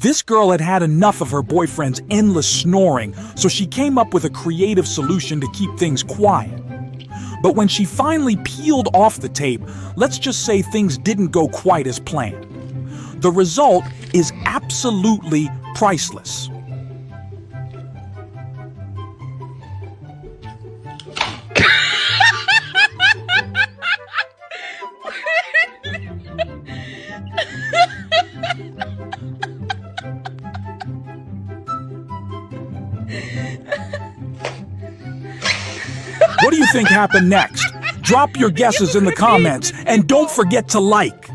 This girl had had enough of her boyfriend's endless snoring, so she came up with a creative solution to keep things quiet. But when she finally peeled off the tape, let's just say things didn't go quite as planned. The result is absolutely priceless. What do you think happened next? Drop your guesses in the comments and don't forget to like.